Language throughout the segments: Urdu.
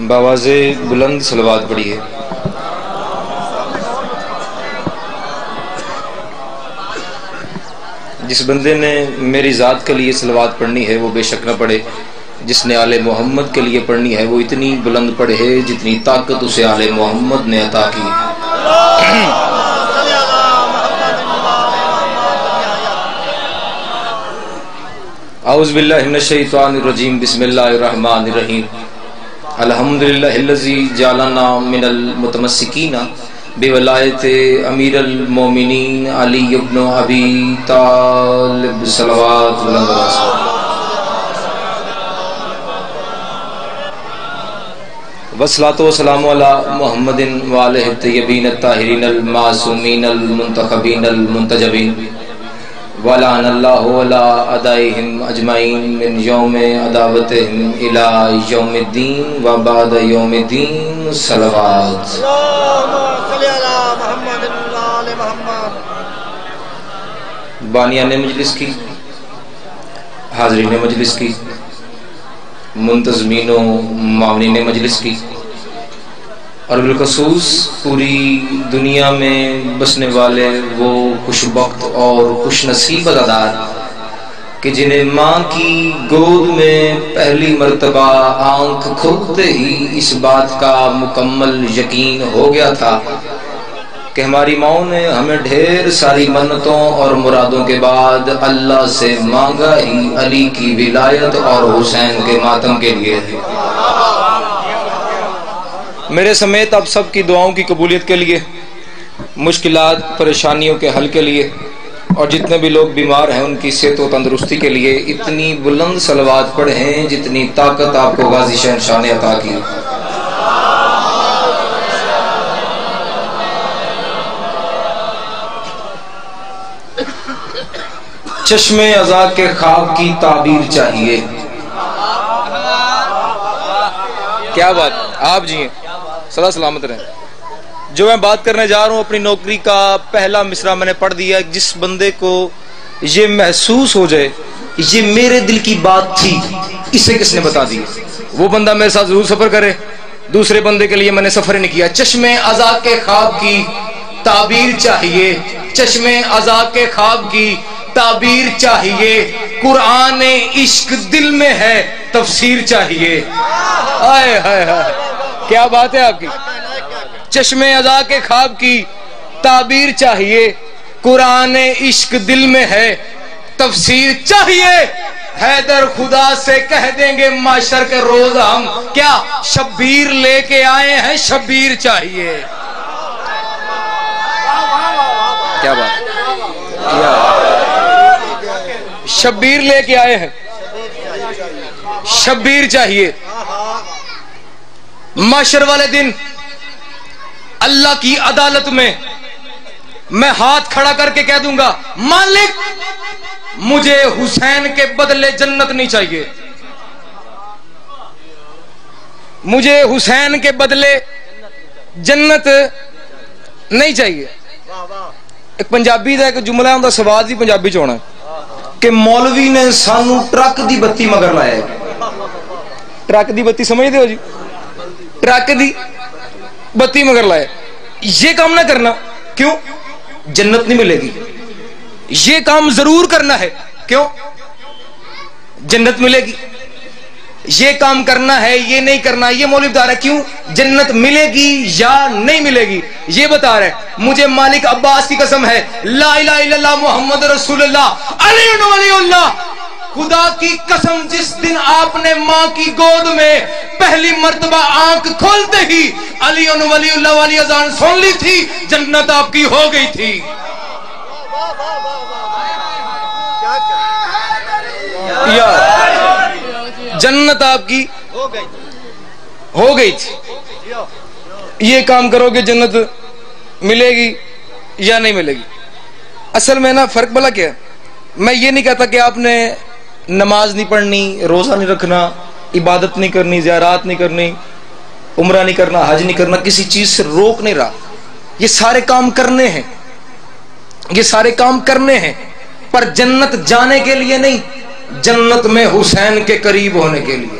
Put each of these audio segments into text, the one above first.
باواز بلند صلوات پڑھیے۔ جس بندے نے میری ذات کے لیے صلوات پڑھنی ہے وہ بے شک نہ پڑھے، جس نے آل محمد کے لیے پڑھنی ہے وہ اتنی بلند پڑھے جتنی طاقت اسے آل محمد نے عطا کی۔ اعوذ باللہ من الشیطان الرجیم، بسم اللہ الرحمن الرحیم۔ الحمدللہ الذی جعلنا من المتمسکین بولایت امیر المومنین علی ابن ابی طالب صلوات اللہ علیہ والصلاة والسلام علی محمد وآلہ الطیبین الطاہرین المعصومین المنتخبین المنتجبین وَلَعَنَ اللَّهُ عَلَىٰ أَعْدَائِهِمْ أَجْمَعِينَ مِنْ يَوْمِ عَدَاوَتِهِمْ إِلَىٰ يَوْمِ الدِّينِ وَبَعْدَ يَوْمِ الدِّينِ صلوات۔ بانیان مجلس کی، حاضرین مجلس کی، منتظمین و معاونین مجلس کی، اور بالخصوص پوری دنیا میں بسنے والے وہ خوش بخت اور خوش نصیب عزادار کہ جنہیں ماں کی گود میں پہلی مرتبہ آنکھ کھولتے ہی اس بات کا مکمل یقین ہو گیا تھا کہ ہماری ماں نے ہمیں ڈھیر ساری منتوں اور مرادوں کے بعد اللہ سے مانگا ہی علی کی ولایت اور حسین کے ماتم کے لیے۔ میرے سمیت آپ سب کی دعاؤں کی قبولیت کے لیے، مشکلات پریشانیوں کے حل کے لیے، اور جتنے بھی لوگ بیمار ہیں ان کی صحت و تندرستی کے لیے اتنی بلند صلوات پڑھیں جتنی طاقت آپ کو غازی شہنشاہ نے عطا کی۔ چشم ازا کے خواب کی تعبیر چاہیے۔ کیا بات آپ جی ہیں، صدا سلامت رہیں۔ جو میں بات کرنے جا رہا ہوں اپنی نوکری کا پہلا مصرع میں نے پڑھ دیا۔ جس بندے کو یہ محسوس ہو جائے یہ میرے دل کی بات تھی، اسے کس نے بتا دی، وہ بندہ میرے ساتھ ضرور سفر کرے۔ دوسرے بندے کے لیے میں نے سفر نہیں کیا۔ چشم ازا کے خواب کی تعبیر چاہیے، چشم ازا کے خواب کی تعبیر چاہیے، قرآن عشق دل میں ہے تفسیر چاہیے۔ آئے ہائے ہائے کیا بات ہے آپ کی۔ چشم ازا کے خواب کی تعبیر چاہیے، قرآن عشق دل میں ہے تفسیر چاہیے۔ حیدر خدا سے کہہ دیں گے معاشر کے روز ہم کیا شبیر لے کے آئے ہیں، شبیر چاہیے۔ کیا بات شبیر لے کے آئے ہیں، شبیر چاہیے۔ معاشر والے دن اللہ کی عدالت میں میں ہاتھ کھڑا کر کے کہہ دوں گا مالک مجھے حسین کے بدلے جنت نہیں چاہیے، مجھے حسین کے بدلے جنت نہیں چاہیے۔ ایک پنجابی دا ایک جملہ ہوندا سواد بھی پنجابی چ ہونا کہ مولوی نے سانو ٹرک دی بتی مگر لایا ہے۔ ٹرک دی بتی سمجھتے ہو جی، ٹرک دی بتی مگر لائے۔ یہ کام نہ کرنا، کیوں؟ جنت نہیں ملے گی۔ یہ کام ضرور کرنا ہے، کیوں؟ جنت ملے گی۔ یہ کام کرنا ہے، یہ نہیں کرنا، یہ مولوی بتا رہا ہے، کیوں؟ جنت ملے گی یا نہیں ملے گی یہ بتا رہے۔ مجھے مالک عباس کی قسم ہے، لا الہ الا اللہ محمد رسول اللہ علی ولی اللہ، خدا کی قسم جس دن آپ نے ماں کی گود میں پہلی مرتبہ آنکھ کھولتے ہی علی ولی اللہ والی اذان سن لی تھی، جنت آپ کی ہو گئی تھی۔ جنت آپ کی ہو گئی تھی۔ یہ کام کرو گے جنت ملے گی یا نہیں ملے گی۔ اصل میں نا فرق بلا کیا ہے، میں یہ نہیں کہتا کہ آپ نے نماز نہیں پڑھنی، روزہ نہیں رکھنا، عبادت نہیں کرنی، زیارات نہیں کرنی، عمرہ نہیں کرنا، حج نہیں کرنا، کسی چیز سے روک نہیں رہا۔ یہ سارے کام کرنے ہیں، یہ سارے کام کرنے ہیں، پر جنت جانے کے لیے نہیں، جنت میں حسین کے قریب ہونے کے لیے۔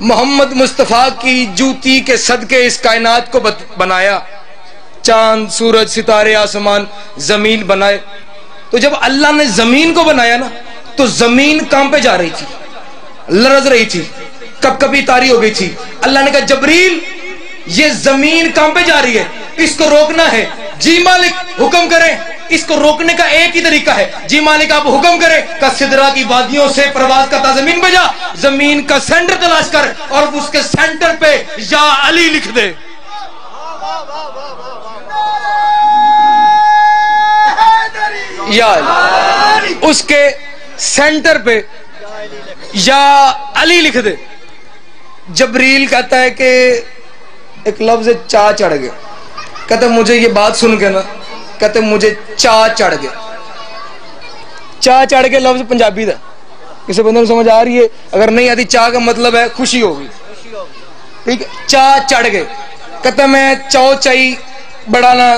محمد مصطفیٰ کی جوتی کے صدقے اس کائنات کو بنایا، چاند سورج ستارے آسمان زمین بنائے. تو جب اللہ نے زمین کو بنایا نا تو زمین کام پہ جا رہی تھی، لرز رہی تھی، کب کبھی تاری ہو گئی تھی. اللہ نے کہا جبریل یہ زمین کام پہ جا رہی ہے، اس کو روکنا ہے. جی مالک حکم کریں. اس کو روکنے کا ایک ہی طریقہ ہے. جی مالک آپ حکم کریں. کا سدرا کی وادیوں سے پرواز کرتا زمین پہ جا، زمین کا سینٹر تلاش کر اور اس کے سینٹر پہ یا علی لکھ دے. یا علی، اس کے سینٹر پہ یا علی لکھ دے. جبریل کہتا ہے کہ ایک لفظ چا چڑھ گیا. کہتا ہے مجھے یہ بات سن کے نا، کہتے مجھے چا چڑھ گیا. چا چڑھ کے لفظ پنجابی دا، کسی بندے کو سمجھ آ رہی ہے؟ اگر نہیں آتی، چا کا مطلب ہے خوشی ہوگی. ٹھیک ہے، چا چڑھ گئے. کہتا میں چاؤ چائی بڑا نا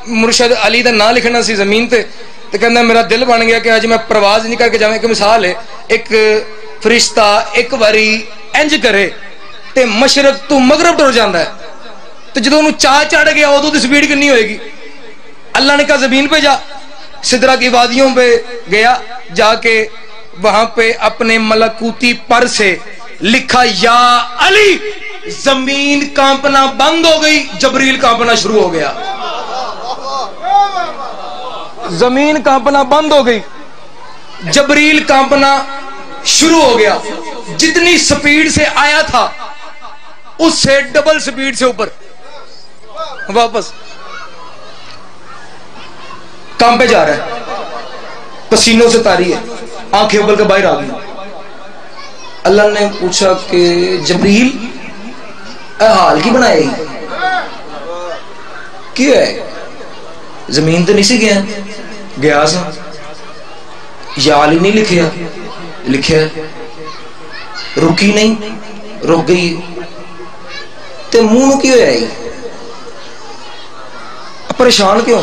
مرشد علی دا نام لکھنا سی زمین تے. تو کہنا میرا دل بن گیا کہ آج میں پرواز نہیں کر کے جاؤں. ایک مثال ہے، ایک فرشتہ ایک باری انج کرے تے مشرق تو مغرب ٹر جاندہ ہے. تو جدو انہوں چا چڑھ گیا ادو تو سپیڈ کنی ہوئے گی. اللہ نے کہا زمین پہ جا. سدرا کی وادیوں پہ گیا، جا کے وہاں پہ اپنے ملکوتی پر سے لکھا یا علی. زمین کانپنا بند ہو گئی، جبریل کانپنا شروع ہو گیا. زمین کانپنا بند ہو گئی، جبریل کانپنا شروع ہو گیا. جتنی سپیڈ سے آیا تھا اس سے ڈبل سپیڈ سے اوپر واپس کام پہ جا رہا ہے، پسینوں سے تاری ہے، آنکھیں ابل کے باہر آ گئی. اللہ نے پوچھا کہ جبریل اے حال کی بنائے گی؟ کیا ہے؟ زمین تو نہیں سی گیا؟ گیا سا. یا علی نہیں لکھیا؟ لکھیا. رکی نہیں؟ رک گئی. تے منہ کیوں ہے؟ پریشان کیوں؟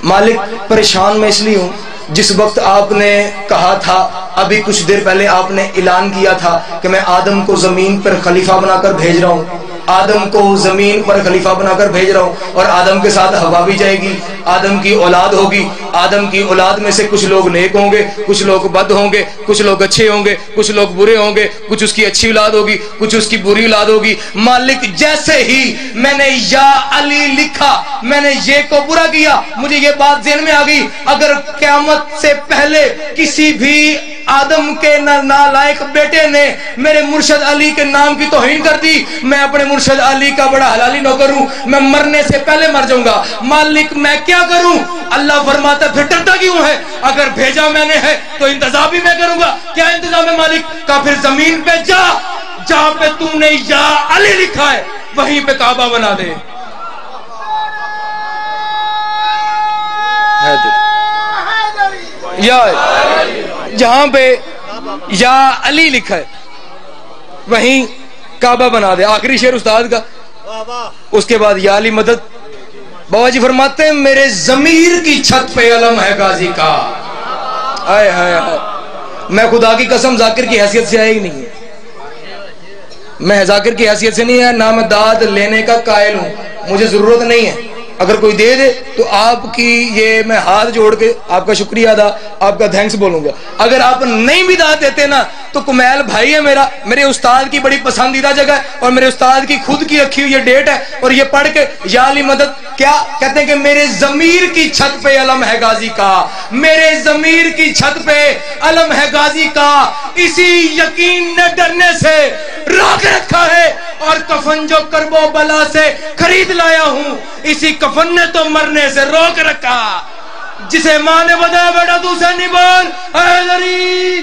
مالک پریشان میں اس لیے ہوں، جس وقت آپ نے کہا تھا، ابھی کچھ دیر پہلے آپ نے اعلان کیا تھا کہ میں آدم کو زمین پر خلیفہ بنا کر بھیج رہا ہوں، آدم کو زمین پر خلیفہ بنا کر بھیج رہا ہوں، اور آدم کے ساتھ ہوا بھی جائے گی، آدم کی اولاد ہوگی. آدم کی اولاد میں سے کچھ لوگ نیک ہوں گے، کچھ لوگ بد ہوں گے، کچھ لوگ اچھے ہوں گے، کچھ لوگ برے ہوں گے، کچھ اس کی اچھی اولاد ہوگی، کچھ اس کی بری اولاد ہوگی. مالک جیسے ہی میں نے یا علی لکھا، میں نے یہ کو برا کیا، مجھے یہ بات ذہن میں آ گئی، اگر قیامت سے پہلے کسی بھی آدم کے نالائق بیٹے نے میرے مرشد علی کے نام کی توہین کر دی، میں اپنے مرشد علی کا بڑا حلالی نوکر ہوں، میں مرنے سے پہلے مر جاؤں گا. مالک میں کیا کروں؟ اللہ فرماتا پھر ڈرتا کیوں ہے؟ اگر بھیجا میں نے ہے تو انتظام بھی میں کروں گا. کیا انتظام ہے مالک کا؟ پھر زمین پہ جا، جہاں پہ تم نے یا علی لکھا ہے وہیں پہ کعبہ بنا دے. یا جہاں پہ یا علی لکھا ہے وہیں کعبہ بنا دے. آخری شعر استاد کا، اس کے بعد یا علی مدد. بابا جی فرماتے ہیں میرے ضمیر کی چھت پہ علم ہے غازی کا. آئے ہائے ہائے، میں خدا کی قسم ذاکر کی حیثیت سے آیا ہی نہیں ہے، میں ذاکر کی حیثیت سے نہیں ہے، نہ میں داد لینے کا قائل ہوں، مجھے ضرورت نہیں ہے. اگر کوئی دے دے تو آپ کی یہ میں ہاتھ جوڑ کے آپ کا شکریہ ادا، آپ کا تھینکس بولوں گا. اگر آپ نہیں بھی داد دیتے نا تو کمیل بھائی ہے میرا، میرے استاد کی بڑی پسندیدہ جگہ ہے، اور میرے استاد کی خود کی رکھی ہوئی یہ ڈیٹ ہے، اور یہ پڑھ کے یا علی مدد. کیا کہتے ہیں کہ میرے ضمیر کی چھت پہ علم ہے غازی کا، میرے ضمیر کی چھت پہ علم ہے غازی کا، اسی یقین نے ڈرنے سے روک رکھا ہے، اور کفن جو کرب و بلا سے خرید لایا ہوں، اسی کفن نے تو مرنے سے روک رکھا. جسے ماں نے بتایا بیٹا تو سے نہیں بول، حیدری